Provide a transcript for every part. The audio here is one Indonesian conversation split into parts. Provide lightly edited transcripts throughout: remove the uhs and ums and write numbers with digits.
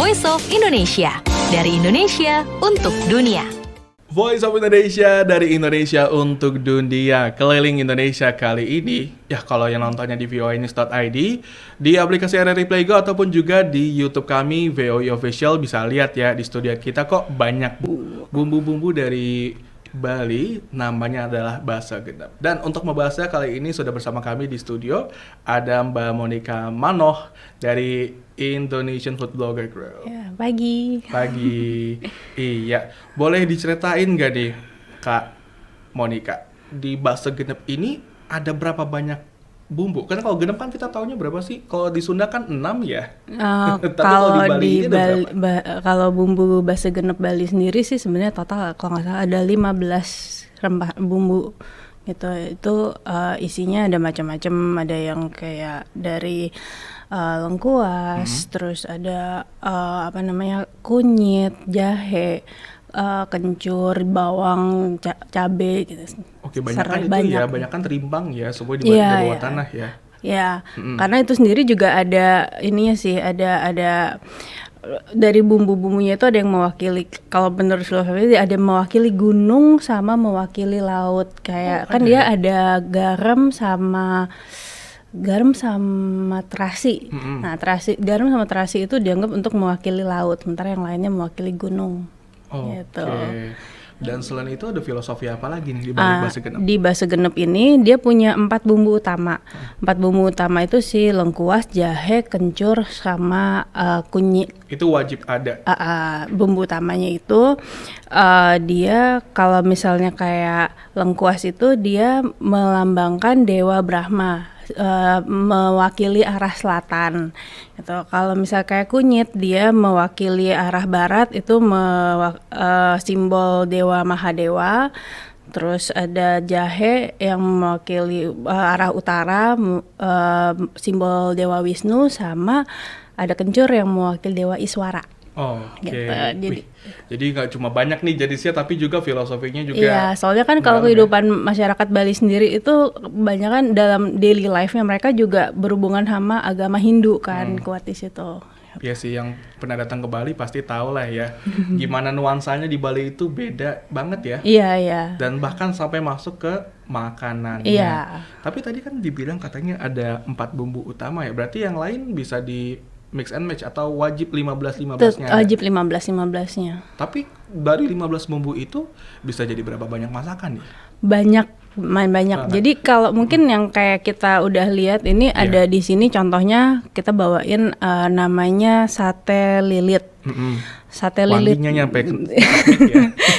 Voice of Indonesia. Dari Indonesia untuk dunia. Voice of Indonesia dari Indonesia untuk dunia. Keliling Indonesia kali ini, ya kalau yang nontonnya di voinews.id, di aplikasi RRI Playgo ataupun juga di YouTube kami VOI Official, bisa lihat ya di studio kita kok banyak bumbu-bumbu dari Bali, namanya adalah Basa Genep. Dan untuk membahasnya kali ini sudah bersama kami di studio ada Mbak Monica Manoh dari Indonesian Food Blogger Group. Ya, pagi. Iya, boleh diceritain nggak nih Kak Monica, di Basa Genep ini ada berapa banyak bumbu? Karena kalau genep kan kita taunya berapa sih? Kalau di Sunda kan 6 ya. Tapi Kalau Bali di ini ada Bali, kalau bumbu Basa Genep Bali sendiri sih sebenarnya total kalau nggak salah ada 15 rempah bumbu gitu. Itu isinya ada macam-macam, ada yang kayak dari lengkuas, terus ada kunyit, jahe, kencur, bawang, cabe gitu. Oke, banyak kan terimbang ya, semua di bawah tanah ya. Ya, karena itu sendiri juga ada ininya sih, ada dari bumbu-bumbunya itu ada yang mewakili, kalau menurut filosofi ada mewakili gunung sama mewakili laut. Kayak dia ada garam sama terasi. Nah, garam sama terasi itu dianggap untuk mewakili laut, sementara yang lainnya mewakili gunung. Gitu. Dan selain itu ada filosofi apa lagi nih di balik Basa Genep? Di Basa Genep ini dia punya 4 bumbu utama. 4 bumbu utama itu si lengkuas, jahe, kencur, sama kunyit. Itu wajib ada. Bumbu utamanya itu dia kalau misalnya kayak lengkuas itu dia melambangkan Dewa Brahma. Mewakili arah selatan gitu. Kalau misal kayak kunyit dia mewakili arah barat, itu simbol Dewa Mahadewa. Terus ada jahe yang mewakili arah utara, simbol Dewa Wisnu, sama ada kencur yang mewakili Dewa Iswara. Gitu. Jadi nggak cuma banyak nih jenisnya, tapi juga filosofinya juga. Iya, soalnya kan kalau kehidupan masyarakat Bali sendiri itu kebanyakan dalam daily life-nya mereka juga berhubungan sama agama Hindu kan, kuat di situ. Ya sih, yang pernah datang ke Bali pasti tahu lah ya, gimana nuansanya di Bali itu beda banget ya. Iya. Dan bahkan sampai masuk ke makanannya. Iya. Tapi tadi kan dibilang katanya ada 4 bumbu utama ya, berarti yang lain bisa di mix and match atau wajib 15-15-nya? Wajib 15-15-nya. Tapi dari 15 bumbu itu bisa jadi berapa banyak masakan nih? Banyak. Jadi kalau mungkin yang kayak kita udah lihat ini ada di sini, contohnya kita bawain namanya sate lilit. Sate lilit. Wanginya nyampe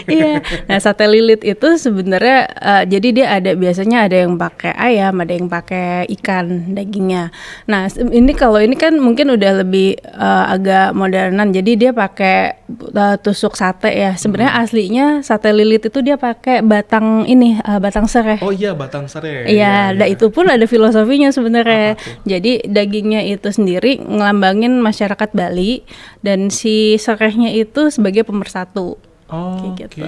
Iya. Nah, sate lilit itu sebenarnya jadi dia biasanya ada yang pakai ayam, ada yang pakai ikan dagingnya. Nah, ini kan mungkin udah lebih agak modernan. Jadi dia pakai tusuk sate ya. Sebenarnya aslinya sate lilit itu dia pakai batang serai. Oh iya, batang serai. Iya, itu pun ada filosofinya sebenarnya. Jadi dagingnya itu sendiri ngelambangin masyarakat Bali, dan si serainya itu sebagai pemersatu. Gitu.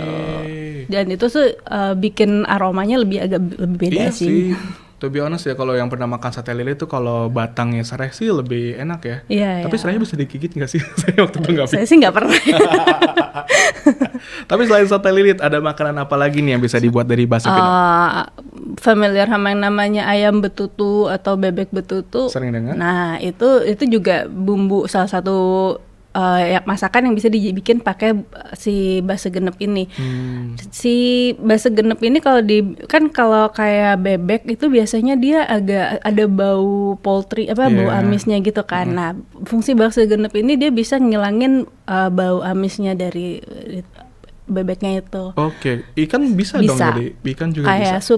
Dan itu tuh bikin aromanya agak lebih beda sih. To be honest ya, kalau yang pernah makan sate lilit tuh kalau batangnya serai sih lebih enak ya. Iya. Tapi serainya bisa digigit nggak sih? Saya waktu itu nggak. Saya sih nggak pernah. Tapi selain sate lilit, ada makanan apa lagi nih yang bisa dibuat dari Basa Genep? Familiar sama yang namanya ayam betutu atau bebek betutu. Sering dengar. Nah, itu juga bumbu salah satu masakan yang bisa dibikin pakai si Basa Genep ini. Si Basa Genep ini kalau kayak bebek itu biasanya dia agak ada bau poultry bau amisnya gitu kan. Nah, fungsi Basa Genep ini dia bisa ngilangin bau amisnya dari bebeknya itu. Oke. Ikan bisa dong jadi. Ikan juga kayak bisa.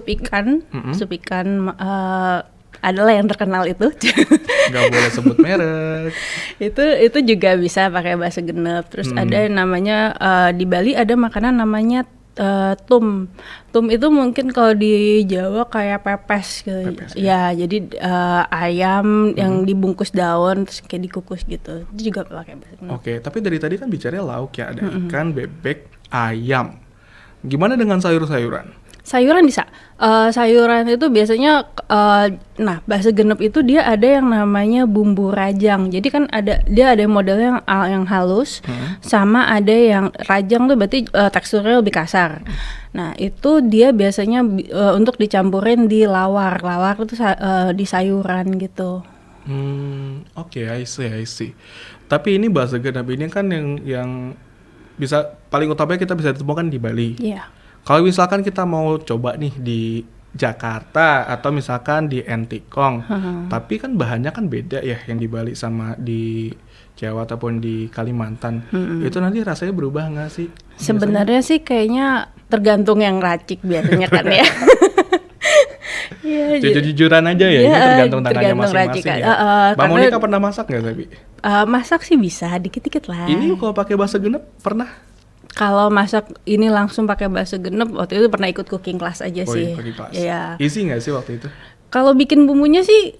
Sup ikan adalah yang terkenal itu. Nggak boleh sebut merek. Itu juga bisa pakai Basa Genep. Terus ada yang namanya di Bali ada makanan namanya tum. Tum itu mungkin kalau di Jawa kayak pepes gitu. Ya, jadi ayam yang dibungkus daun terus kayak dikukus gitu. Itu juga pakai Basa Genep. Oke, tapi dari tadi kan bicaranya lauk ya, ada ikan, bebek, ayam. Gimana dengan sayur-sayuran? Sayuran bisa. Sayuran itu biasanya, nah bakso genep itu dia ada yang namanya bumbu rajang. Jadi kan dia ada modelnya yang halus, sama ada yang rajang tuh berarti teksturnya lebih kasar. Nah itu dia biasanya untuk dicampurin di lawar. Lawar itu di sayuran gitu. Oke, I see. Tapi ini bakso genep ini kan yang bisa paling utamanya kita bisa ditemukan di Bali. Iya. Kalau misalkan kita mau coba nih di Jakarta atau misalkan di Entikong, tapi kan bahannya kan beda ya yang di Bali sama di Jawa ataupun di Kalimantan. Itu nanti rasanya berubah nggak sih? Sebenarnya sih kayaknya tergantung yang racik biasanya kan ya. Iya, Jujur-jujuran aja ya, ini tergantung tangannya masing-masing racikan. ya. Mbak Monica pernah masak nggak tapi? Masak sih bisa, dikit-dikit lah. Ini kalau pakai bakso genep pernah? Kalau masak ini langsung pakai bakso genep, waktu itu pernah ikut cooking class aja Oh, sih. cooking class. Iya. Easy nggak sih waktu itu? Kalau bikin bumbunya sih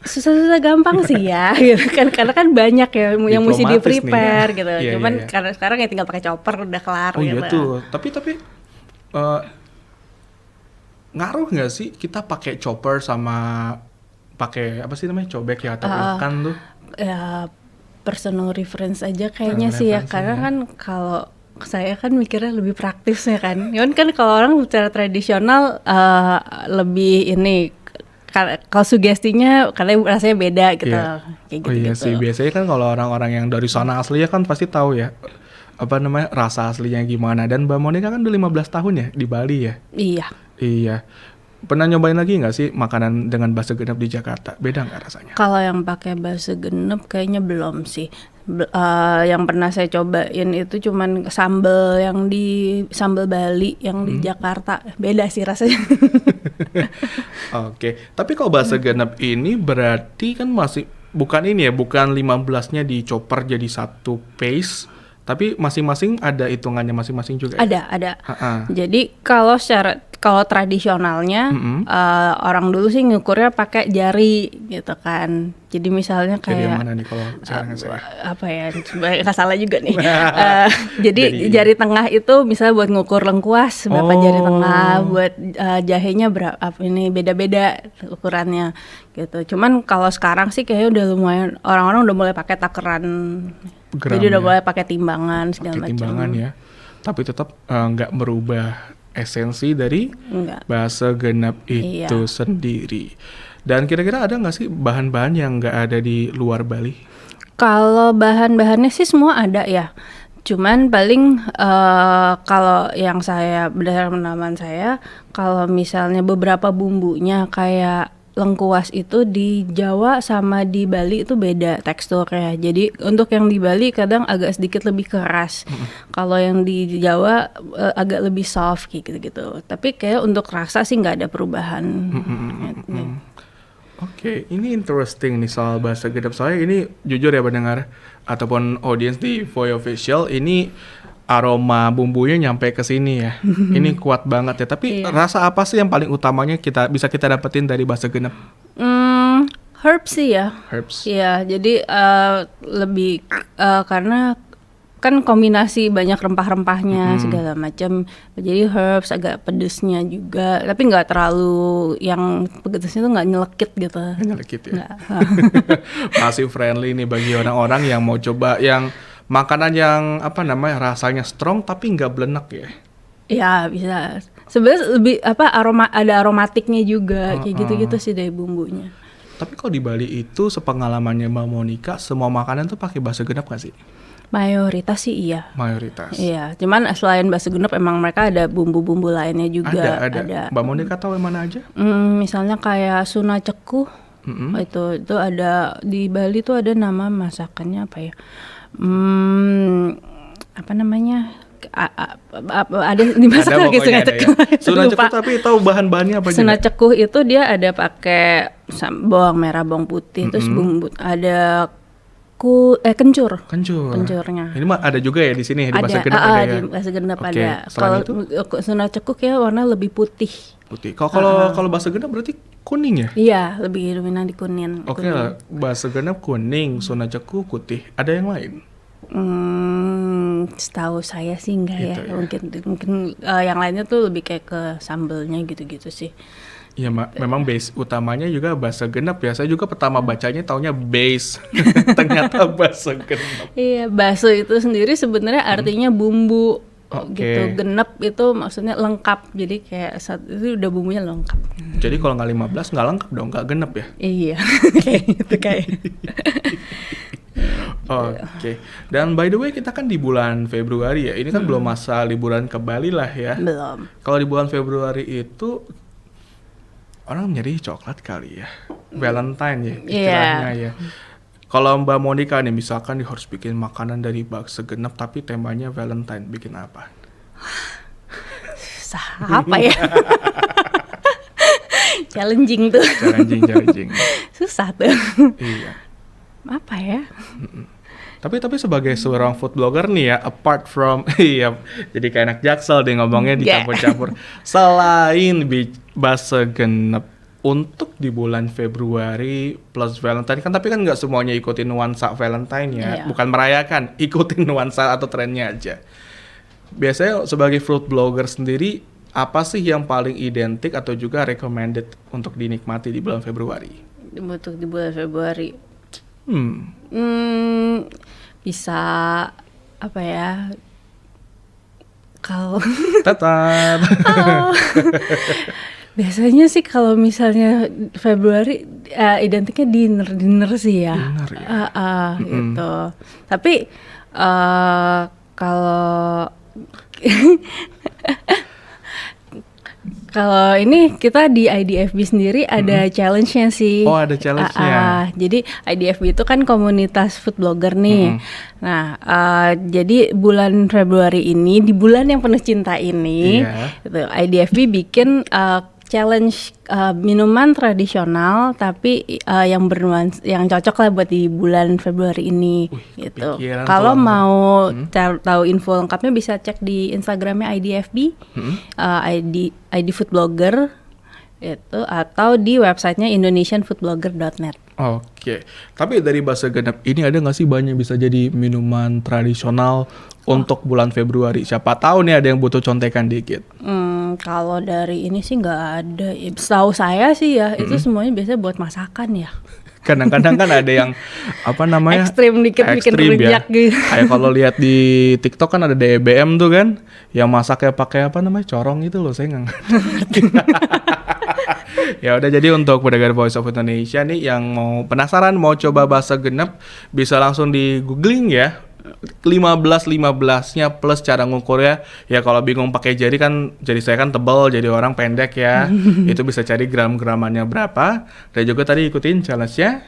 susah-susah gampang sih ya, gitu kan, karena kan banyak ya yang mesti di Diplomatis nih, prepare ya. gitu. Iya, Cuman iya. karena sekarang ya tinggal pakai chopper udah kelar Oh gitu. iya tuh, tapi ngaruh nggak sih kita pakai chopper sama pakai apa sih namanya cobek ya atau ikan tuh? Ya personal reference aja kayaknya sih ya, Reference karena ya. kan kalau saya kan mikirnya lebih praktis ya kan. Cuman kan kalau orang secara tradisional lebih ini kalau sugestinya karena rasanya beda gitu. Iya. Kayak Oh iya gitu-gitu. sih, biasanya kan kalau orang-orang yang dari sana aslinya kan pasti tahu ya apa namanya rasa aslinya gimana. Dan Mbak Monica kan udah 15 tahun ya di Bali ya. Iya. Iya. Pernah nyobain lagi nggak sih makanan dengan bakso genep di Jakarta? Beda nggak rasanya? Kalau yang pakai bakso genep kayaknya belum sih. Yang pernah saya cobain itu cuman sambal Bali yang di Jakarta. Beda sih rasanya. Oke, tapi kalau bakso genep ini berarti kan masih bukan ini ya, bukan 15-nya dicopper jadi satu paste, tapi masing-masing ada hitungannya masing-masing juga ya? Ada. Ha-ha. Jadi kalau tradisionalnya orang dulu sih ngukurnya pakai jari gitu kan. Jadi misalnya Jadi yang kayak mana nih kalau sekarang saya? apa ya, nggak salah juga nih. Jadi Jadi- jari tengah itu misalnya buat ngukur lengkuas berapa jari tengah, buat jahenya berapa, ini beda-beda ukurannya gitu. Cuman kalau sekarang sih kayaknya udah lumayan, orang-orang udah mulai pakai takeran. Gram Jadi udah ya? mulai pakai timbangan segala Pakai macam. timbangan ya. Tapi tetap nggak merubah esensi dari Enggak. bakso genep itu Iya. sendiri. Dan kira-kira ada nggak sih bahan-bahan yang nggak ada di luar Bali? Kalau bahan-bahannya sih semua ada ya. Cuman paling kalau yang saya berdasarkan pengalaman saya, kalau misalnya beberapa bumbunya kayak lengkuas itu di Jawa sama di Bali itu beda teksturnya. Jadi untuk yang di Bali kadang agak sedikit lebih keras. Kalau yang di Jawa agak lebih soft kayak gitu-gitu. Tapi kayak untuk rasa sih nggak ada perubahan. Oke, ini interesting nih soal bahasa genep. Soalnya ini jujur ya pendengar ataupun audiens di Voy Official, ini aroma bumbunya nyampe ke sini ya. Ini kuat banget ya. Tapi Iya. rasa apa sih yang paling utamanya bisa kita dapetin dari bahasa genep? Herbs sih ya. Herbs. Iya, jadi lebih karena kan kombinasi banyak rempah-rempahnya segala macam. Jadi herbs agak pedesnya juga, tapi nggak terlalu yang pedesnya tuh nggak nyelekit gitu. Nyelekit ya. Nggak. Masih friendly nih bagi orang-orang yang mau coba yang makanan yang apa namanya rasanya strong tapi nggak belenak ya. Ya bisa. Sebenarnya lebih ada aromatiknya juga kayak gitu-gitu sih dari bumbunya. Tapi kalau di Bali itu sepengalamannya Mbak Monica, semua makanan tuh pakai bakso genep nggak sih? Mayoritas sih iya. Mayoritas. Iya, cuman selain bakso genep emang mereka ada bumbu-bumbu lainnya juga. Ada. Mbak Monica tahu yang mana aja? Misalnya kayak suna cekuh, itu ada di Bali tuh ada nama masakannya apa ya? Apa namanya? Ada dimasak Ada lagi pokoknya suna ada cekuh. ya. Suna Lupa. cekuh tapi tahu bahan-bahannya apa Suna juga? cekuh itu dia ada pakai bawang merah, bawang putih, terus bumbu, ada kencur. Kencurnya. Ini mah ada juga ya di sini di bahasa Ada, genep ada ya. di bahasa genep Oke, ada. selain Kalau suna cekuh ya warna lebih putih. Putih. Kalau bahasa genep berarti kuning ya? Iya, lebih dominan di kuning. Oke lah, bahasa genep kuning, suna cekuh putih. Ada yang lain? Setahu saya sih enggak Gitu ya. Mungkin yang lainnya tuh lebih kayak ke sambelnya gitu-gitu sih. Ya memang base utamanya juga bahasa genep ya. Saya juga pertama bacanya taunya base, ternyata bahasa genep. Iya, bakso itu sendiri sebenarnya artinya bumbu. Oke. Gitu. Genep itu maksudnya lengkap. Jadi kayak itu udah bumbunya lengkap. Jadi kalau nggak 15 nggak lengkap dong, nggak genep ya. Iya, kayak gitu kayak. Oke. Dan by the way kita kan di bulan Februari ya. Ini kan belum masa liburan ke Bali lah ya. Belum. Kalau di bulan Februari itu orang nyari coklat kali ya. Valentine ya istilahnya ya. Kalau Mbak Monica nih misalkan dia harus bikin makanan dari bakso genep tapi temanya Valentine, bikin apa? Susah apa ya? Challenging tuh. Challenging. Susah tuh. Iya. Apa ya? Tapi sebagai seorang food blogger nih ya, apart from iya, jadi kayak anak Jaksel deh ngomongnya dicampur-campur. Selain bakso genep untuk di bulan Februari plus Valentine kan, tapi kan nggak semuanya ikutin nuansa Valentine ya, bukan merayakan, ikutin nuansa atau trennya aja. Biasanya sebagai food blogger sendiri, apa sih yang paling identik atau juga recommended untuk dinikmati di bulan Februari? Untuk di bulan Februari. Bisa apa ya? Kalau biasanya sih kalau misalnya Februari identiknya dinner sih ya. Dinner ya. Gitu. Tapi kalau kalau ini kita di IDFB sendiri ada challenge-nya sih. Oh, ada challenge-nya. Jadi IDFB itu kan komunitas food blogger nih. Nah, jadi bulan Februari ini, di bulan yang penuh cinta ini, gitu, IDFB bikin challenge minuman tradisional tapi yang yang cocok lah buat di bulan Februari ini. Gitu. Kalau mau tahu info lengkapnya bisa cek di Instagramnya IDFB, ID Food Blogger itu, atau di websitenya indonesianfoodblogger.net. Oke, tapi dari bakso genep ini ada nggak sih banyak bisa jadi minuman tradisional untuk bulan Februari? Siapa tahu nih ada yang butuh contekan dikit. Kalau dari ini sih nggak ada. Setahu saya sih ya itu semuanya biasanya buat masakan ya. Kadang-kadang kan ada yang apa namanya ekstrim dikit bikin rujak gitu. Kayak kalau lihat di TikTok kan ada DBM tuh kan, yang masaknya pakai apa namanya corong itu loh, saya nggak ngerti. Ya udah, jadi untuk pendengar Voice of Indonesia nih yang mau penasaran mau coba bakso genep bisa langsung di googling ya. 15-15-nya plus cara ngukurnya. Ya kalau bingung pakai jari kan, jari saya kan tebal jadi orang pendek ya. Itu bisa cari gram-gramannya berapa. Dan juga tadi ikutin challenge-nya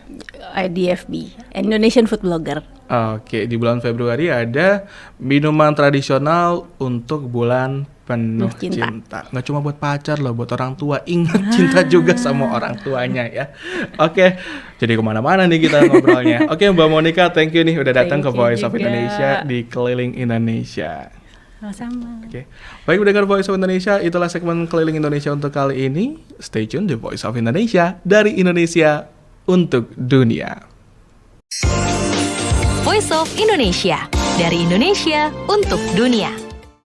IDFB, Indonesian Food Blogger. Oke, di bulan Februari ada minuman tradisional untuk bulan penuh cinta. Nggak cuma buat pacar loh, buat orang tua. Ingat cinta juga sama orang tuanya ya. Oke, jadi kemana-mana nih kita ngobrolnya. Oke, Mbak Monica, thank you nih udah datang ke Voice of Indonesia di Keliling Indonesia. Sama-sama. Oke, baik pendengar Voice of Indonesia, itulah segmen Keliling Indonesia untuk kali ini. Stay tune di Voice of Indonesia, dari Indonesia untuk dunia. Voice of Indonesia, dari Indonesia untuk dunia.